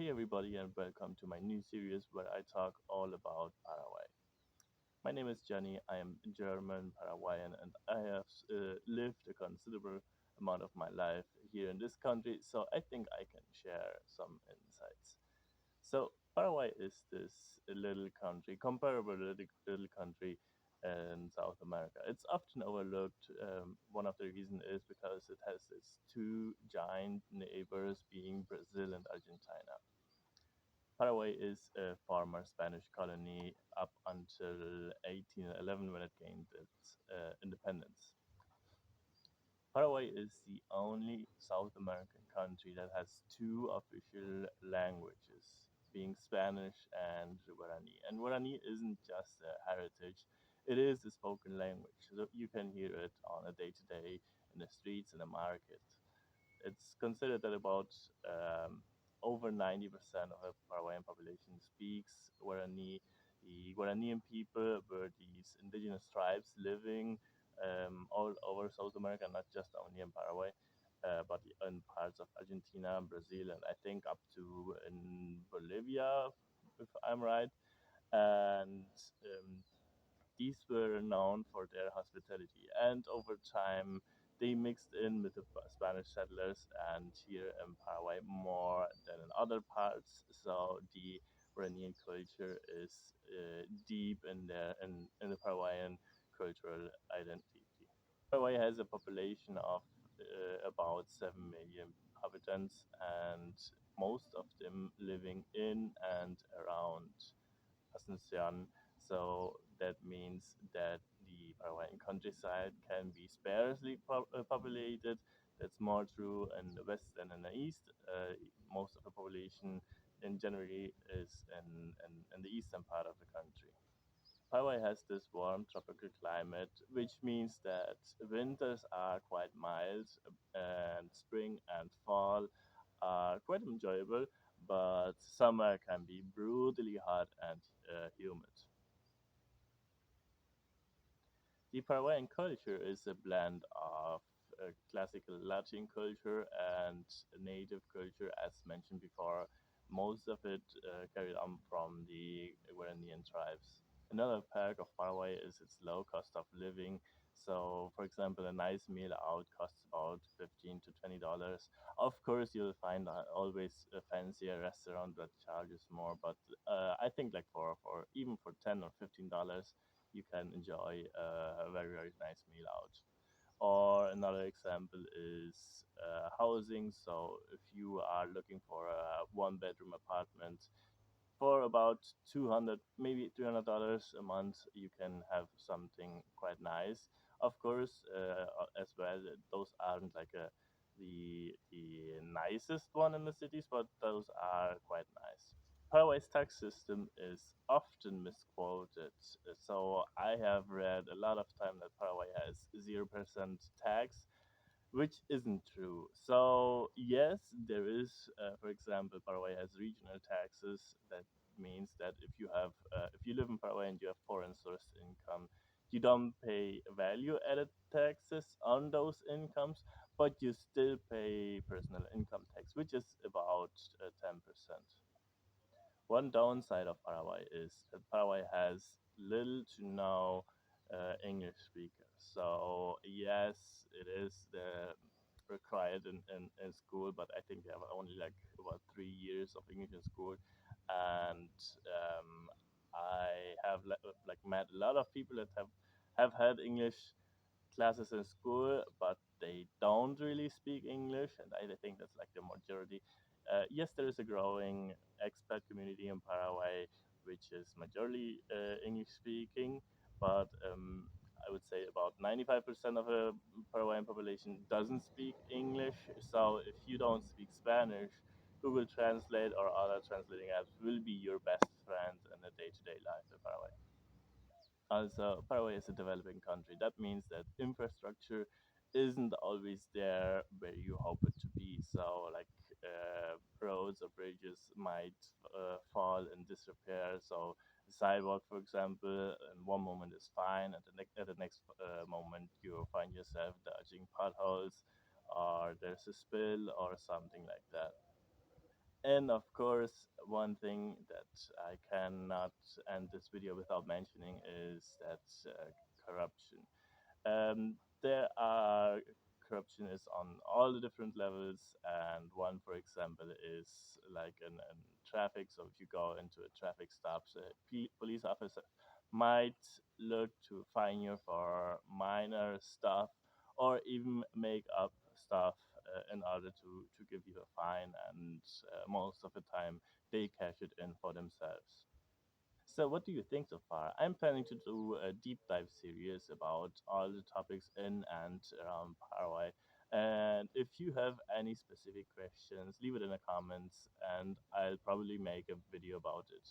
Hey everybody, and welcome to my new series where I talk all about Paraguay. My name is Jenny. I am German Paraguayan, and I have lived a considerable amount of my life here in this country, so I think I can share some insights. So Paraguay is this little country, comparable little country in South America. It's often overlooked. One of the reasons is because it has its two giant neighbors, being Brazil and Argentina. Paraguay is a former Spanish colony up until 1811 when it gained its independence. Paraguay is the only South American country that has two official languages, being Spanish and Guarani. And Guarani isn't just a heritage, it is a spoken language. So you can hear it on a day to day in the streets, in the market. It's considered that about over 90% of the Paraguayan population speaks Guarani. The Guaranian people were these indigenous tribes living all over South America, not just only in Paraguay, but in parts of Argentina, Brazil, and I think up to in Bolivia, if I'm right. And these were known for their hospitality, and over time they mixed in with the Spanish settlers, and here in Paraguay more than in other parts. So the Iranian culture is deep in the Paraguayan cultural identity. Paraguay has a population of about 7 million inhabitants, and most of them living in and around Asuncion. So that means that the Paraguayan countryside can be sparsely populated. That's more true in the west than in the east. Most of the population in generally is in the eastern part of the country. Paraguay has this warm tropical climate, which means that winters are quite mild and spring and fall are quite enjoyable, but summer can be brutally hot and humid. The Paraguayan culture is a blend of classical Latin culture and native culture, as mentioned before. Most of it carried on from the Guaranian tribes. Another perk of Paraguay is its low cost of living. So, for example, a nice meal out costs about $15 to $20. Of course, you'll find always a fancier restaurant that charges more, but I think like for even for $10 or $15, you can enjoy a very nice meal out. Or another example is housing. So if you are looking for a one bedroom apartment for about 200 maybe $300 a month, you can have something quite nice. Of course, as well, those aren't like the nicest one in the cities, but those are quite nice. Paraguay's tax system is often misquoted. So I have read a lot of time that Paraguay has 0% tax, which isn't true. So yes, there is, for example, Paraguay has regional taxes. That means that if you live in Paraguay and you have foreign source income, you don't pay value added taxes on those incomes, but you still pay personal income tax, which is about 10%. One downside of Paraguay is that Paraguay has little to no English speakers. So yes, it is required in school, but I think they have only like about 3 years of English in school, and I have like met a lot of people that have had English classes in school, but they don't really speak English, and I think that's like the majority. Yes, there is a growing expat community in Paraguay, which is majority English speaking, but I would say about 95% of the Paraguayan population doesn't speak English. So if you don't speak Spanish, Google Translate or other translating apps will be your best friend in the day-to-day life in Paraguay. Also, Paraguay is a developing country. That means that infrastructure isn't always there where you hope it to be. So, like roads or bridges might fall in disrepair. So, the sidewalk, for example, in one moment is fine, and at the next moment you find yourself dodging potholes, or there's a spill or something like that. And of course, one thing that I cannot end this video without mentioning is that corruption. There are corruption is on all the different levels, and one, for example, is like in traffic. So if you go into a traffic stop, so a police officer might look to fine you for minor stuff, or even make up stuff in order to give you a fine, and most of the time they cash it in for themselves. So, what do you think so far? I'm planning to do a deep dive series about all the topics in and around Paraguay. And if you have any specific questions, leave it in the comments, and I'll probably make a video about it.